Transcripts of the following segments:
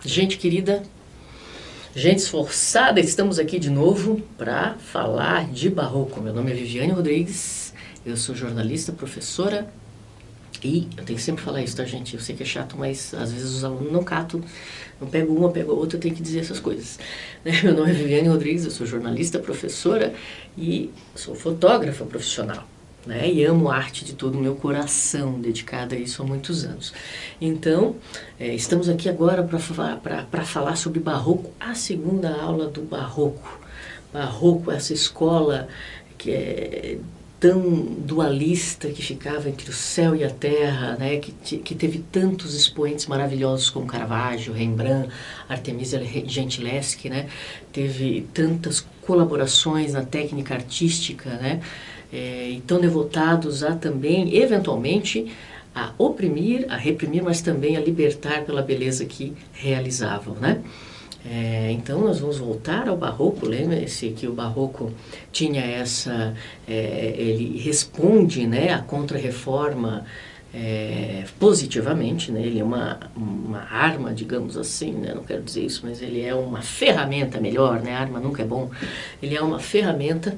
Gente querida, gente esforçada, estamos aqui de novo para falar de barroco. Meu nome é Viviane Rodrigues, eu sou jornalista, professora e eu tenho que sempre falar isso, tá, gente? Eu sei que é chato, mas às vezes os alunos não catam, não pego uma, pego a outra, eu tenho que dizer essas coisas. Meu nome é Viviane Rodrigues, eu sou jornalista, professora e sou fotógrafa profissional. E amo arte de todo o meu coração, dedicada a isso há muitos anos. Então, estamos aqui agora para falar sobre barroco, a segunda aula do barroco. Barroco, essa escola que é tão dualista, que ficava entre o céu e a terra, né? que teve tantos expoentes maravilhosos como Caravaggio, Rembrandt, Artemisia Gentileschi, né? Teve tantas colaborações na técnica artística, né? E tão devotados a também, eventualmente, a oprimir, a reprimir, mas também a libertar pela beleza que realizavam, né? Então nós vamos voltar ao barroco. Lembre-se que o barroco tinha essa, ele responde, né, à Contra-Reforma positivamente, né? Ele é uma arma, digamos assim, né? Não quero dizer isso, mas ele é uma ferramenta melhor, né? Arma nunca é bom. Ele é uma ferramenta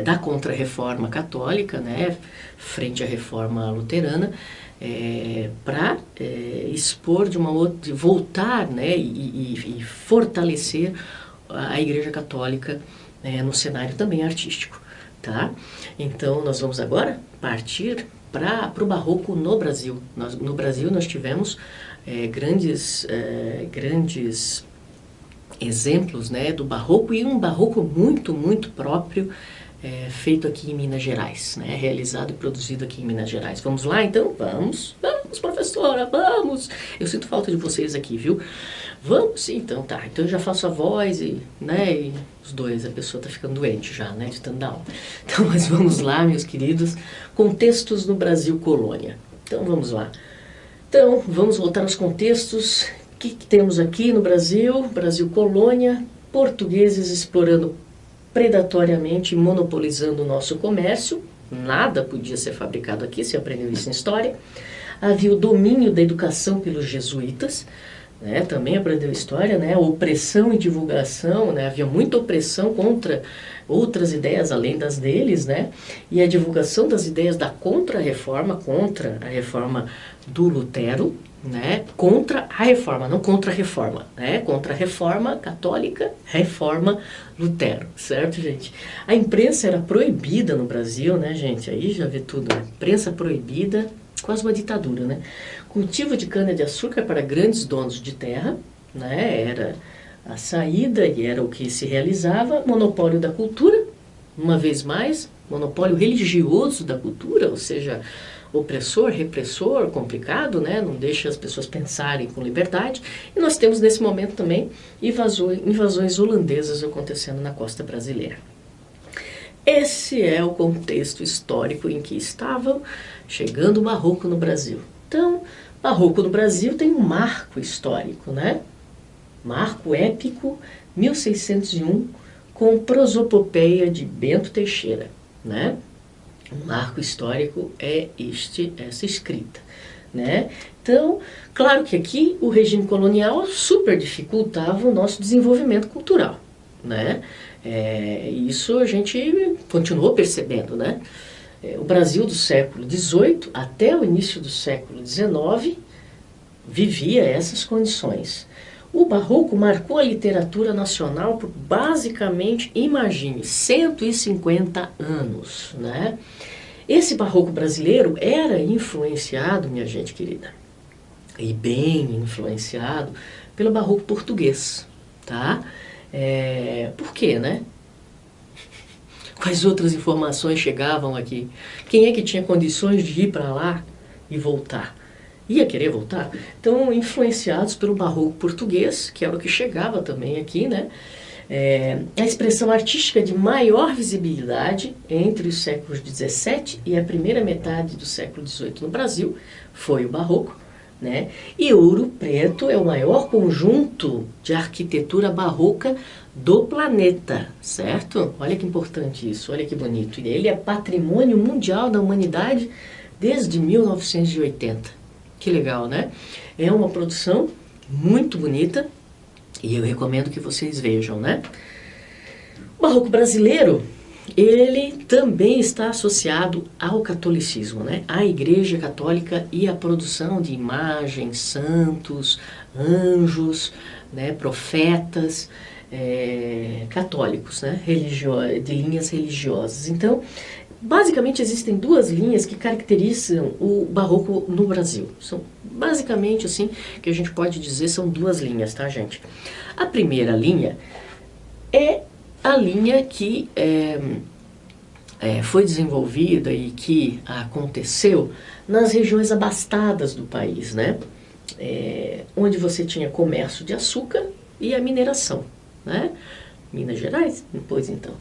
da Contra-Reforma católica, né, frente à Reforma luterana, para expor de uma outra, voltar, né, e fortalecer a Igreja Católica no cenário também artístico, tá? Então nós vamos agora partir para o barroco no Brasil. No Brasil nós tivemos grandes exemplos, né, do barroco, e um barroco muito próprio, feito aqui em Minas Gerais, né, realizado e produzido aqui em Minas Gerais. Vamos lá então? Vamos, professora, vamos! Eu sinto falta de vocês aqui, viu? Vamos sim, então tá. Então eu já faço a voz e, né, e os dois, a pessoa tá ficando doente já, né, de tanto dar aula. Então, mas vamos lá, meus queridos, contextos no Brasil colônia. Então vamos lá. Então, vamos voltar aos contextos. O que temos aqui no Brasil? Brasil colônia, portugueses explorando predatoriamente e monopolizando o nosso comércio. Nada podia ser fabricado aqui, você aprendeu isso em história. Havia o domínio da educação pelos jesuítas, né? Também aprendeu história, né? Opressão e divulgação, né? Havia muita opressão contra outras ideias além das deles, né? E a divulgação das ideias da Contra-Reforma, contra a reforma do Lutero, né? Contra a reforma, não contra a reforma, né? Contra a reforma católica, reforma Lutero, certo, gente? A imprensa era proibida no Brasil, né, gente? Aí já vê tudo, né? Imprensa proibida, quase uma ditadura, né? Cultivo de cana-de-açúcar para grandes donos de terra, né? Era a saída e era o que se realizava. Monopólio da cultura, uma vez mais, monopólio religioso da cultura, ou seja, opressor, repressor, complicado, né? Não deixa as pessoas pensarem com liberdade. E nós temos nesse momento também invasões holandesas acontecendo na costa brasileira. Esse é o contexto histórico em que estavam chegando o barroco no Brasil. Então, barroco no Brasil tem um marco histórico, né? Marco épico, 1601, com prosopopeia de Bento Teixeira, né? O marco histórico é essa escrita, né? Então, claro que aqui o regime colonial super dificultava o nosso desenvolvimento cultural, né? Isso a gente continuou percebendo, né? O Brasil do século XVIII até o início do século XIX vivia essas condições. O barroco marcou a literatura nacional por basicamente, imagine, 150 anos, né? Esse barroco brasileiro era influenciado, minha gente querida, e bem influenciado pelo barroco português, tá? Por quê, né? Quais outras informações chegavam aqui? Quem é que tinha condições de ir para lá e voltar? Ia querer voltar? Então, influenciados pelo barroco português, que era o que chegava também aqui, né? A expressão artística de maior visibilidade entre os séculos XVII e a primeira metade do século XVIII no Brasil foi o barroco, né? E Ouro Preto é o maior conjunto de arquitetura barroca do planeta, certo? Olha que importante isso, olha que bonito. Ele é patrimônio mundial da humanidade desde 1980. Que legal, né? É uma produção muito bonita, e eu recomendo que vocês vejam, né? O barroco brasileiro, ele também está associado ao catolicismo, né? À Igreja Católica e à produção de imagens, santos, anjos, né? Profetas católicos, né? De linhas religiosas. Então, basicamente existem duas linhas que caracterizam o barroco no Brasil. São basicamente assim que a gente pode dizer, são duas linhas, tá, gente? A primeira linha é a linha que foi desenvolvida e que aconteceu nas regiões abastadas do país, né? Onde você tinha comércio de açúcar e a mineração, né? Minas Gerais, depois então.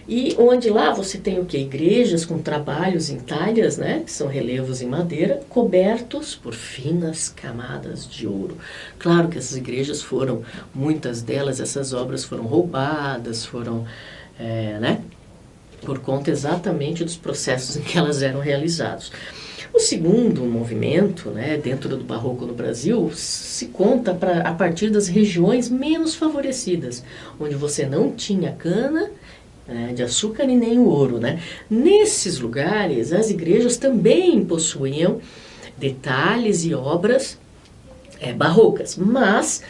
E onde lá você tem o quê? Igrejas com trabalhos em talhas, né? Que são relevos em madeira, cobertos por finas camadas de ouro. Claro que essas igrejas foram, muitas delas, essas obras foram roubadas, foram, né? Por conta exatamente dos processos em que elas eram realizadas. O segundo movimento, né, dentro do barroco no Brasil, se conta a partir das regiões menos favorecidas, onde você não tinha cana de açúcar e nem o ouro, né? Nesses lugares, as igrejas também possuíam detalhes e obras barrocas, mas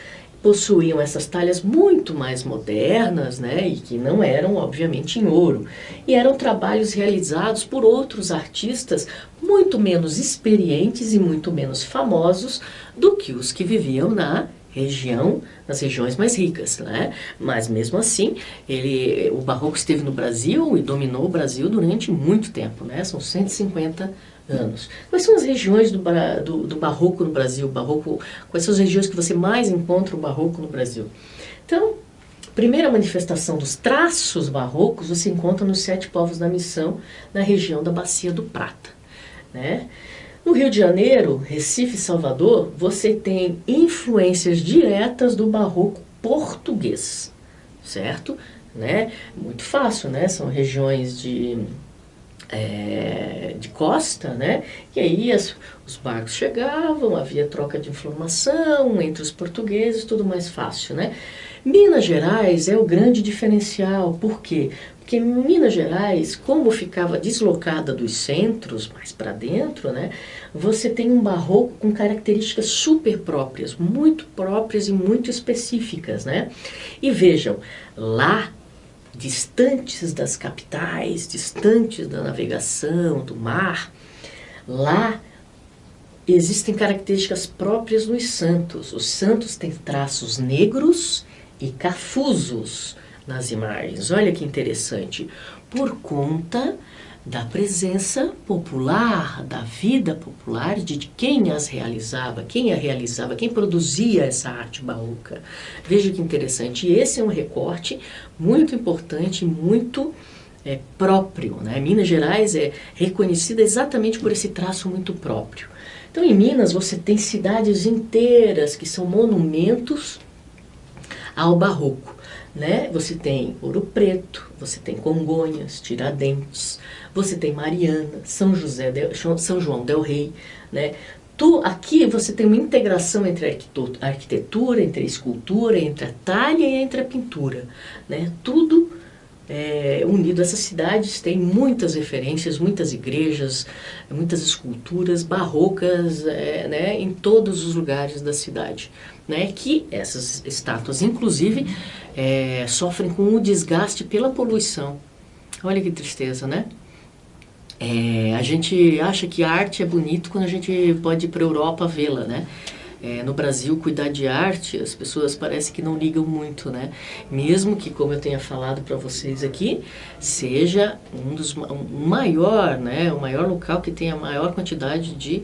possuíam essas talhas muito mais modernas, né, e que não eram, obviamente, em ouro. E eram trabalhos realizados por outros artistas muito menos experientes e muito menos famosos do que os que viviam nas regiões mais ricas, né? Mas mesmo assim, o barroco esteve no Brasil e dominou o Brasil durante muito tempo, né? São 150 anos. Quais são as regiões do barroco no Brasil? Quais são as regiões que você mais encontra o barroco no Brasil? Então, a primeira manifestação dos traços barrocos você encontra nos 7 povos da missão, na região da Bacia do Prata, né? No Rio de Janeiro, Recife e Salvador, você tem influências diretas do barroco português, certo? Né? Muito fácil, né? São regiões de costa, né? E aí os barcos chegavam, havia troca de informação entre os portugueses, tudo mais fácil, né? Minas Gerais é o grande diferencial. Por quê? Porque Minas Gerais, como ficava deslocada dos centros, mais para dentro, né? Você tem um barroco com características super próprias e muito específicas, né? E vejam, lá, distantes das capitais, distantes da navegação, do mar, lá existem características próprias dos santos. Os santos têm traços negros e cafusos nas imagens. Olha que interessante. Por conta da presença popular, da vida popular, de quem as realizava, quem a realizava, quem produzia essa arte barroca. Veja que interessante. E esse é um recorte muito importante, muito próprio, né? Minas Gerais é reconhecida exatamente por esse traço muito próprio. Então, em Minas, você tem cidades inteiras que são monumentos ao barroco, né? Você tem Ouro Preto, você tem Congonhas, Tiradentes, você tem Mariana, São João del Rei, né? Aqui você tem uma integração entre a arquitetura, entre a escultura, entre a talha e entre a pintura, né? Tudo unido. Essas cidades têm muitas referências, muitas igrejas, muitas esculturas barrocas, né, em todos os lugares da cidade, né, que essas estátuas, inclusive, sofrem com o desgaste pela poluição. Olha que tristeza, né? A gente acha que a arte é bonito quando a gente pode ir para a Europa vê-la, né? No Brasil, cuidar de arte, as pessoas parece que não ligam muito, né? Mesmo que, como eu tenha falado para vocês aqui, seja um maior, né? O maior local que tem a maior quantidade de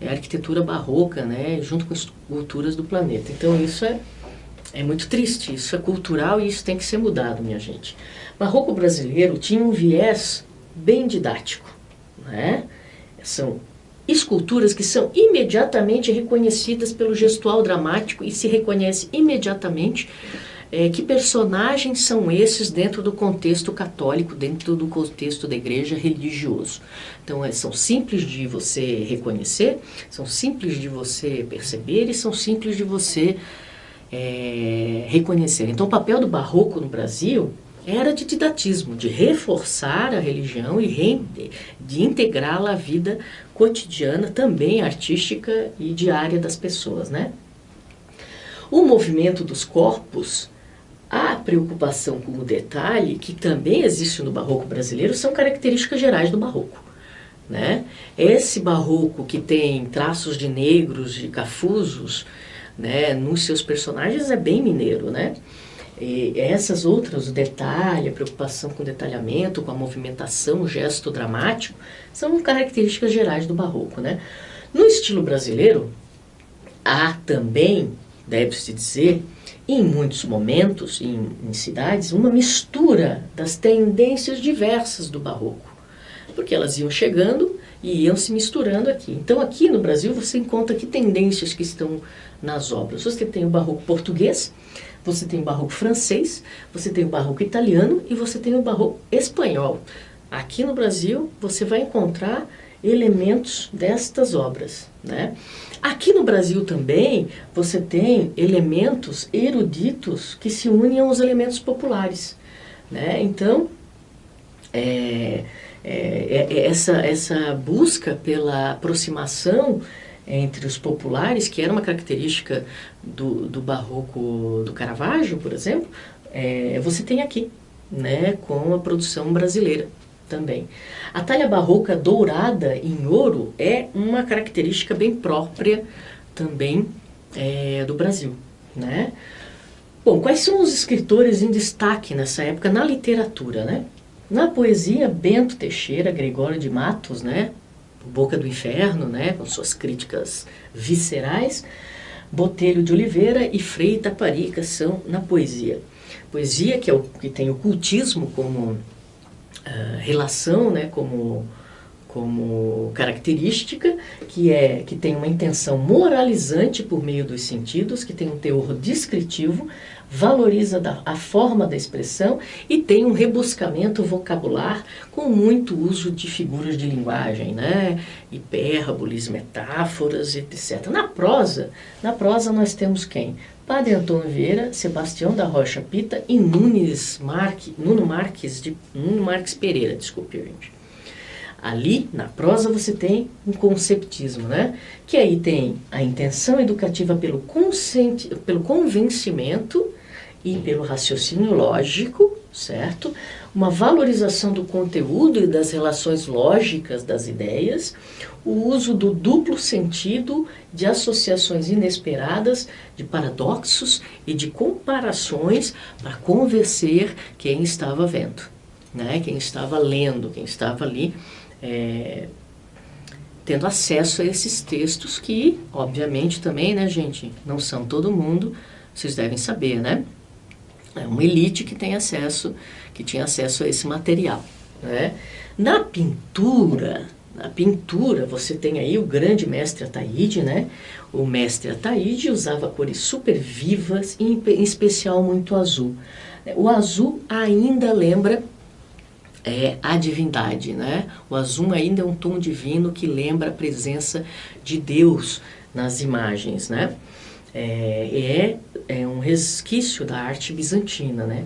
arquitetura barroca, né? Junto com as culturas do planeta. Então isso é muito triste, isso é cultural e isso tem que ser mudado, minha gente. O barroco brasileiro tinha um viés bem didático, né? São esculturas que são imediatamente reconhecidas pelo gestual dramático e se reconhece imediatamente que personagens são esses dentro do contexto católico, dentro do contexto da igreja religioso. Então, são simples de você reconhecer, são simples de você perceber e são simples de você reconhecer. Então, o papel do barroco no Brasil era de didatismo, de reforçar a religião e de integrá-la à vida cotidiana, também artística e diária das pessoas, né? O movimento dos corpos, a preocupação com o detalhe, que também existe no barroco brasileiro, são características gerais do barroco, né? Esse barroco que tem traços de negros, de cafusos, né, nos seus personagens é bem mineiro, né? E essas outras, o detalhe, a preocupação com o detalhamento, com a movimentação, o gesto dramático, são características gerais do barroco, né? No estilo brasileiro, há também, deve-se dizer, em muitos momentos, em cidades, uma mistura das tendências diversas do barroco, porque elas iam chegando e iam se misturando aqui. Então, aqui no Brasil, você encontra que tendências que estão nas obras. Você tem o barroco português, você tem o barroco francês, você tem o barroco italiano e você tem o barroco espanhol. Aqui no Brasil, você vai encontrar elementos destas obras, né? Aqui no Brasil também, você tem elementos eruditos que se unem aos elementos populares, né? Então, essa busca pela aproximação entre os populares, que era uma característica do barroco do Caravaggio, por exemplo, você tem aqui, né, com a produção brasileira também. A talha barroca dourada em ouro é uma característica bem própria também do Brasil, né? Bom, quais são os escritores em destaque nessa época na literatura, né? Na poesia, Bento Teixeira, Gregório de Matos, né? Boca do Inferno, né, com suas críticas viscerais, Botelho de Oliveira e Frei Itaparica são na poesia. Poesia que tem o cultismo como relação, né, como característica, que tem uma intenção moralizante por meio dos sentidos, que tem um teor descritivo, valoriza a forma da expressão e tem um rebuscamento vocabular com muito uso de figuras de linguagem, né? Hipérboles, metáforas, etc. Na prosa nós temos quem? Padre Antônio Vieira, Sebastião da Rocha Pita e Nuno Marques Pereira, desculpe, gente. Ali, na prosa, você tem um conceptismo, né? Que aí tem a intenção educativa pelo convencimento e pelo raciocínio lógico, certo? Uma valorização do conteúdo e das relações lógicas das ideias, o uso do duplo sentido, de associações inesperadas, de paradoxos e de comparações para convencer quem estava vendo, né? Quem estava lendo, quem estava ali tendo acesso a esses textos que, obviamente, também, né, gente, não são todo mundo, vocês devem saber, né? É uma elite que tinha acesso a esse material, né? Na pintura você tem aí o grande mestre Ataíde, né? O mestre Ataíde usava cores super vivas, em especial muito azul. O azul ainda lembra a divindade, né? O azul ainda é um tom divino que lembra a presença de Deus nas imagens, né? É um resquício da arte bizantina, né?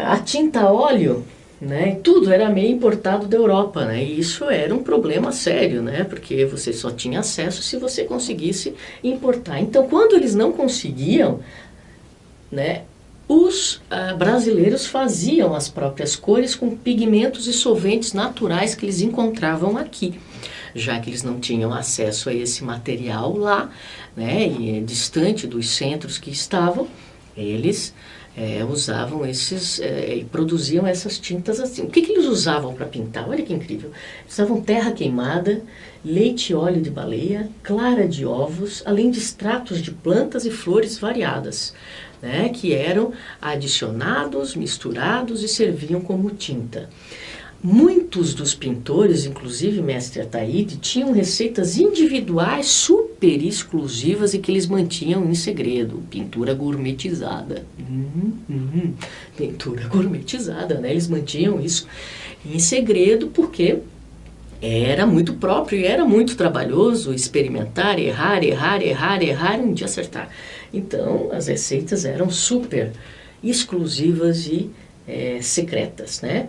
A tinta a óleo, né? Tudo era meio importado da Europa, né? E isso era um problema sério, né? Porque você só tinha acesso se você conseguisse importar. Então, quando eles não conseguiam, né? Os brasileiros faziam as próprias cores com pigmentos e solventes naturais que eles encontravam aqui, já que eles não tinham acesso a esse material lá, né, e distante dos centros que estavam, eles usavam e produziam essas tintas assim. O que eles usavam para pintar? Olha que incrível! Eles usavam terra queimada, leite e óleo de baleia, clara de ovos, além de extratos de plantas e flores variadas, né, que eram adicionados, misturados e serviam como tinta. Muitos dos pintores, inclusive mestre Ataíde, tinham receitas individuais super exclusivas e que eles mantinham em segredo. Pintura gourmetizada. Pintura gourmetizada, né? Eles mantinham isso em segredo porque era muito próprio e era muito trabalhoso experimentar, errar e um dia acertar. Então, as receitas eram super exclusivas e secretas, né?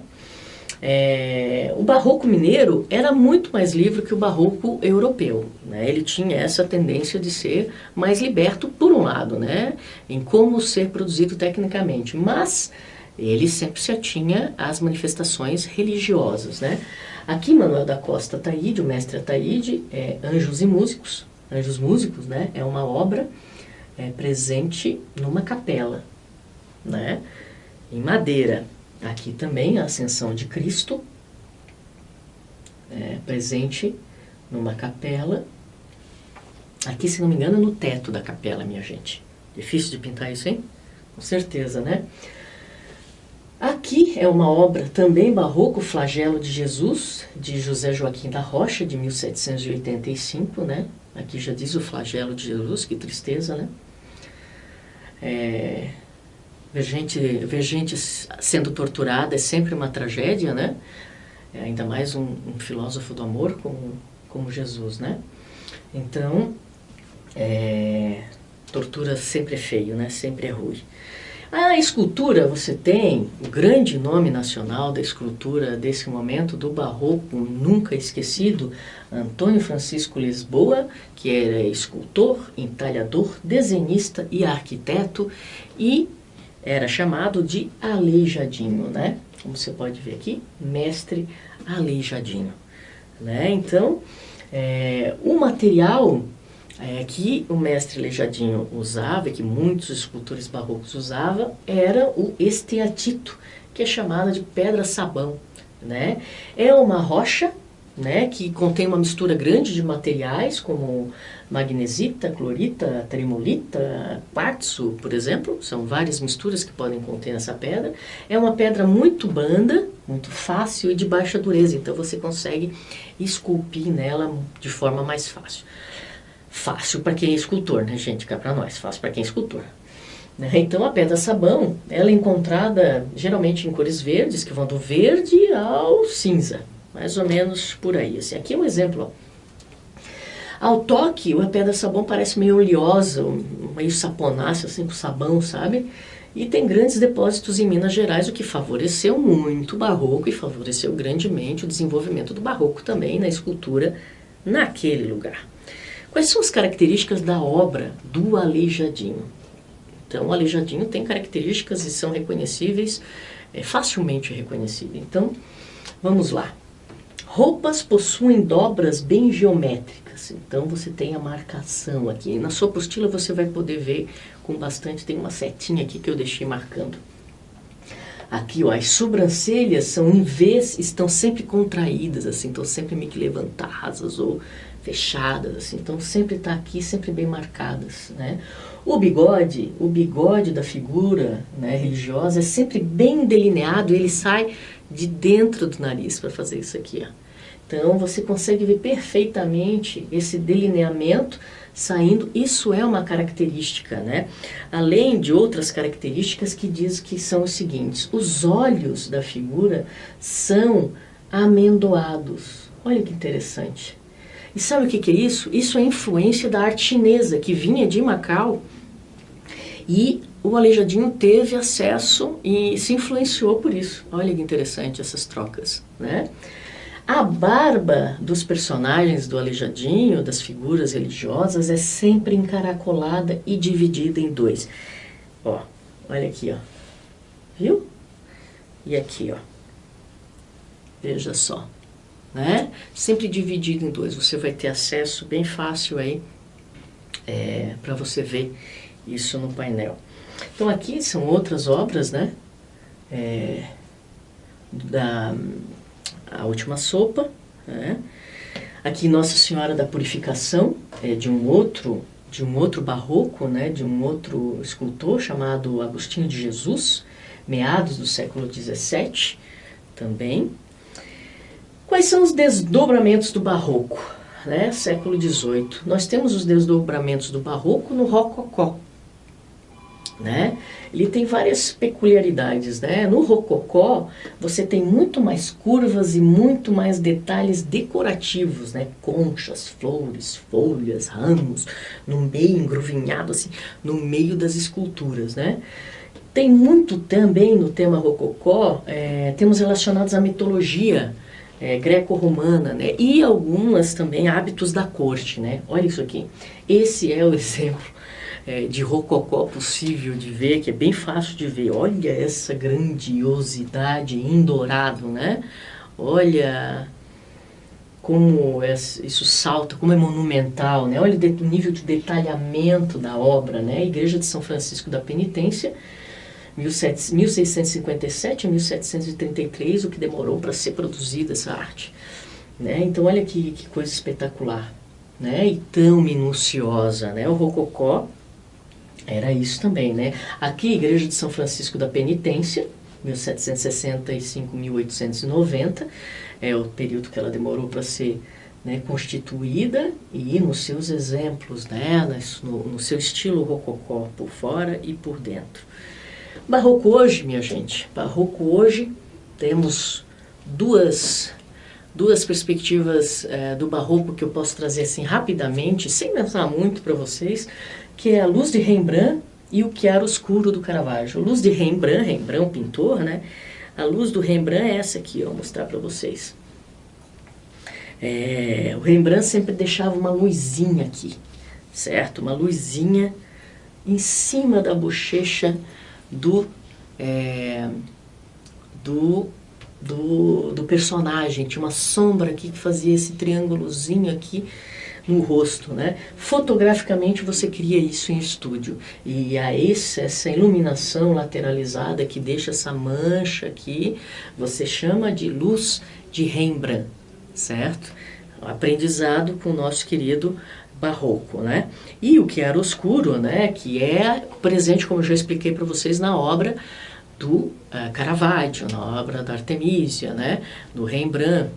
O barroco mineiro era muito mais livre que o barroco europeu, né? Ele tinha essa tendência de ser mais liberto, por um lado, né? Em como ser produzido tecnicamente, mas ele sempre se atinha às manifestações religiosas, né? Aqui, Manuel da Costa Ataíde, o mestre Ataíde, Anjos e Músicos, Anjos Músicos, né? É uma obra presente numa capela, né? Em madeira. Aqui também a Ascensão de Cristo, presente numa capela. Aqui, se não me engano, é no teto da capela, minha gente. Difícil de pintar isso, hein? Com certeza, né? Aqui é uma obra também barroco, Flagelo de Jesus, de José Joaquim da Rocha, de 1785, né? Aqui já diz o Flagelo de Jesus, que tristeza, né? Ver gente sendo torturada é sempre uma tragédia, né? Ainda mais um filósofo do amor como Jesus, né? Então, tortura sempre é feio, né? Sempre é ruim. A escultura, você tem o grande nome nacional da escultura desse momento, do barroco nunca esquecido, Antônio Francisco Lisboa, que era escultor, entalhador, desenhista e arquiteto, e era chamado de Aleijadinho, né? Como você pode ver aqui, mestre Aleijadinho, né? Então, o material que o mestre Aleijadinho usava, e que muitos escultores barrocos usavam, era o esteatito, que é chamada de pedra-sabão, né? É uma rocha, né, que contém uma mistura grande de materiais, como magnesita, clorita, tremolita, quartzo, por exemplo. São várias misturas que podem conter essa pedra. É uma pedra muito branda, muito fácil e de baixa dureza, então você consegue esculpir nela de forma mais fácil. Fácil para quem é escultor, né, gente? Cá para nós, fácil para quem é escultor. Então a pedra-sabão, ela é encontrada geralmente em cores verdes, que vão do verde ao cinza, mais ou menos por aí. Assim, aqui é um exemplo. Ao toque, a pedra-sabão parece meio oleosa, meio saponácea, assim, com sabão, sabe? E tem grandes depósitos em Minas Gerais, o que favoreceu muito o barroco e favoreceu grandemente o desenvolvimento do barroco também na escultura naquele lugar. Quais são as características da obra do Aleijadinho? Então, o Aleijadinho tem características e são reconhecíveis, facilmente reconhecíveis. Então, vamos lá. Roupas possuem dobras bem geométricas, então você tem a marcação aqui. Na sua apostila você vai poder ver com bastante, tem uma setinha aqui que eu deixei marcando. Aqui, ó, as sobrancelhas são em vez, estão sempre contraídas, assim, estão sempre meio que levantadas ou fechadas, assim, então sempre está aqui, sempre bem marcadas, né? O bigode da figura, né, religiosa é sempre bem delineado, ele sai de dentro do nariz para fazer isso aqui, ó. Então você consegue ver perfeitamente esse delineamento saindo, isso é uma característica, né? Além de outras características que diz que são os seguintes: os olhos da figura são amendoados. Olha que interessante. E sabe o que é isso? Isso é influência da arte chinesa, que vinha de Macau, e o Aleijadinho teve acesso e se influenciou por isso. Olha que interessante essas trocas, né? A barba dos personagens do Aleijadinho, das figuras religiosas, é sempre encaracolada e dividida em dois. Ó, olha aqui, ó. Viu? E aqui, ó. Veja só, né? Sempre dividido em dois. Você vai ter acesso bem fácil aí para você ver isso no painel. Então aqui são outras obras, né? A Última Sopa, né? Aqui Nossa Senhora da Purificação, de um outro barroco, né? De um outro escultor chamado Agostinho de Jesus, meados do século XVII também. Quais são os desdobramentos do Barroco, né? Século XVIII. Nós temos os desdobramentos do Barroco no Rococó, né? Ele tem várias peculiaridades, né? No Rococó você tem muito mais curvas e muito mais detalhes decorativos, né? Conchas, flores, folhas, ramos, no meio engruvinhado assim, no meio das esculturas, né? Tem muito também no tema Rococó, temas relacionados à mitologia greco-romana, né? E algumas também hábitos da corte, né? Olha isso aqui. Esse é o exemplo de rococó possível de ver, que é bem fácil de ver. Olha essa grandiosidade em dourado, né? Olha como isso salta, como é monumental, né? Olha o nível de detalhamento da obra, né? Igreja de São Francisco da Penitência, 1657 a 1733, o que demorou para ser produzida essa arte, né? Então olha que coisa espetacular, né? E tão minuciosa, né? O rococó era isso também, né? Aqui, Igreja de São Francisco da Penitência, 1765 a 1890, é o período que ela demorou para ser, né, constituída, e nos seus exemplos, né, no seu estilo rococó, por fora e por dentro. Barroco hoje, minha gente, Barroco hoje, temos duas perspectivas do Barroco que eu posso trazer assim rapidamente, sem pensar muito para vocês, que é a luz de Rembrandt e o chiaroscuro do Caravaggio. A luz de Rembrandt, um pintor, né? A luz do Rembrandt é essa aqui, vou mostrar para vocês. O Rembrandt sempre deixava uma luzinha aqui, certo? Uma luzinha em cima da bochecha do personagem. Tinha uma sombra aqui que fazia esse triângulozinho aqui no rosto, né? Fotograficamente você cria isso em estúdio, e essa iluminação lateralizada que deixa essa mancha aqui, você chama de luz de Rembrandt, certo? Aprendizado com o nosso querido Barroco, né? E o chiaroscuro, né? Que é presente, como eu já expliquei para vocês, na obra do Caravaggio, na obra da Artemisia, né? Do Rembrandt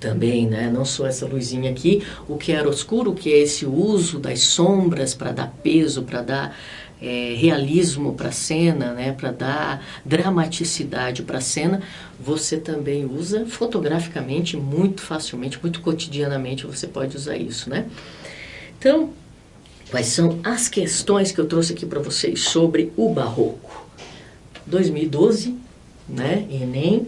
também, né? Não só essa luzinha aqui, o chiaroscuro, que é esse uso das sombras para dar peso, para dar realismo para a cena, né? Para dar dramaticidade para a cena, você também usa fotograficamente muito facilmente, muito cotidianamente você pode usar isso, né? Então, quais são as questões que eu trouxe aqui para vocês sobre o Barroco? 2012, né? Enem.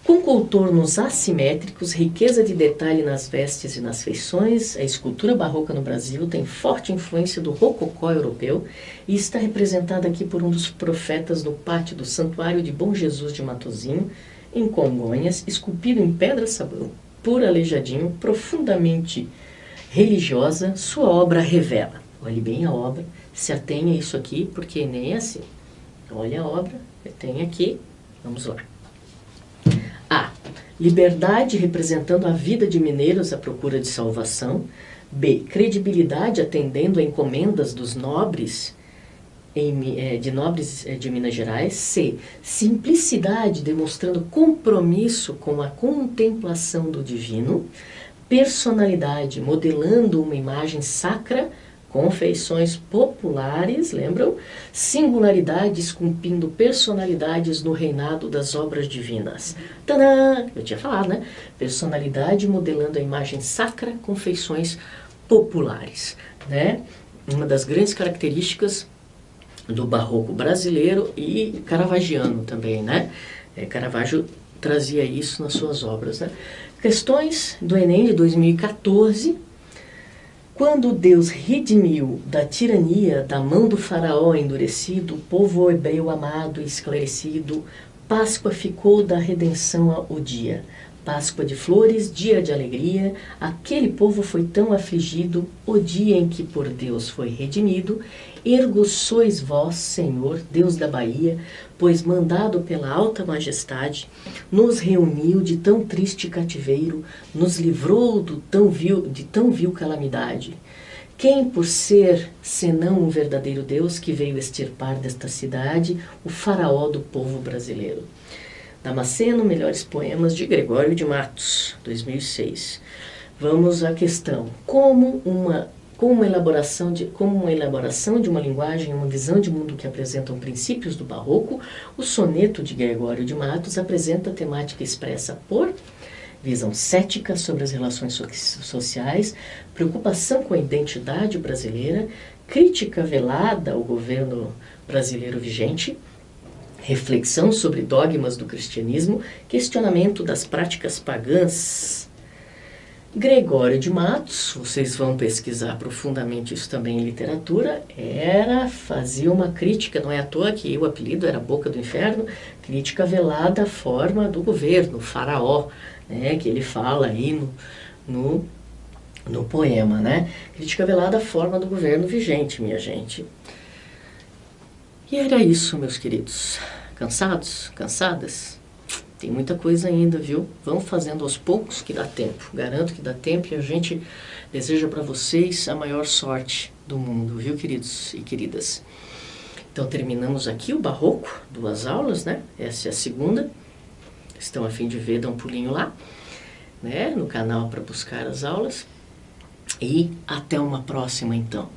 Com contornos assimétricos, riqueza de detalhe nas vestes e nas feições, a escultura barroca no Brasil tem forte influência do rococó europeu e está representada aqui por um dos profetas no pátio do Santuário de Bom Jesus de Matozinho, em Congonhas, esculpido em pedra-sabão, por Aleijadinho, profundamente religiosa, sua obra revela. Olhe bem a obra, se atenha a isso aqui, porque nem é assim. Olha a obra, tem aqui, vamos lá. A. Liberdade representando a vida de mineiros à procura de salvação. B. Credibilidade atendendo a encomendas dos nobres de Minas Gerais. C. Simplicidade demonstrando compromisso com a contemplação do divino. Personalidade modelando uma imagem sacra com feições populares, lembram? Singularidade esculpindo personalidades no reinado das obras divinas. Tadã! Eu tinha falado, né? Personalidade modelando a imagem sacra com feições populares, né? Uma das grandes características do barroco brasileiro e caravagiano também, né? Caravaggio trazia isso nas suas obras, né? Questões do Enem de 2014. Quando Deus redimiu da tirania, da mão do faraó endurecido, o povo hebreu amado e esclarecido, Páscoa ficou da redenção o dia. Páscoa de flores, dia de alegria, aquele povo foi tão afligido, o dia em que por Deus foi redimido, ergo sois vós, Senhor, Deus da Bahia, pois mandado pela alta majestade, nos reuniu de tão triste cativeiro, nos livrou de tão vil calamidade. Quem por ser, senão um verdadeiro Deus, que veio extirpar desta cidade o faraó do povo brasileiro? Damasceno, Melhores Poemas de Gregório de Matos, 2006. Vamos à questão. Como uma elaboração de uma linguagem, uma visão de mundo que apresentam princípios do barroco, o soneto de Gregório de Matos apresenta a temática expressa por visão cética sobre as relações sociais, preocupação com a identidade brasileira, crítica velada ao governo brasileiro vigente, reflexão sobre dogmas do cristianismo, questionamento das práticas pagãs. Gregório de Matos, vocês vão pesquisar profundamente isso também em literatura, fazia uma crítica, não é à toa que o apelido era Boca do Inferno, crítica velada à forma do governo, faraó, né, que ele fala aí no poema, né? Crítica velada à forma do governo vigente, minha gente. E era isso, meus queridos. Cansados? Cansadas? Tem muita coisa ainda, viu? Vamos fazendo aos poucos que dá tempo. Garanto que dá tempo e a gente deseja para vocês a maior sorte do mundo, viu, queridos e queridas? Então, terminamos aqui o Barroco, 2 aulas, né? Essa é a segunda. Estão a fim de ver, dá um pulinho lá, né? No canal para buscar as aulas. E até uma próxima, então.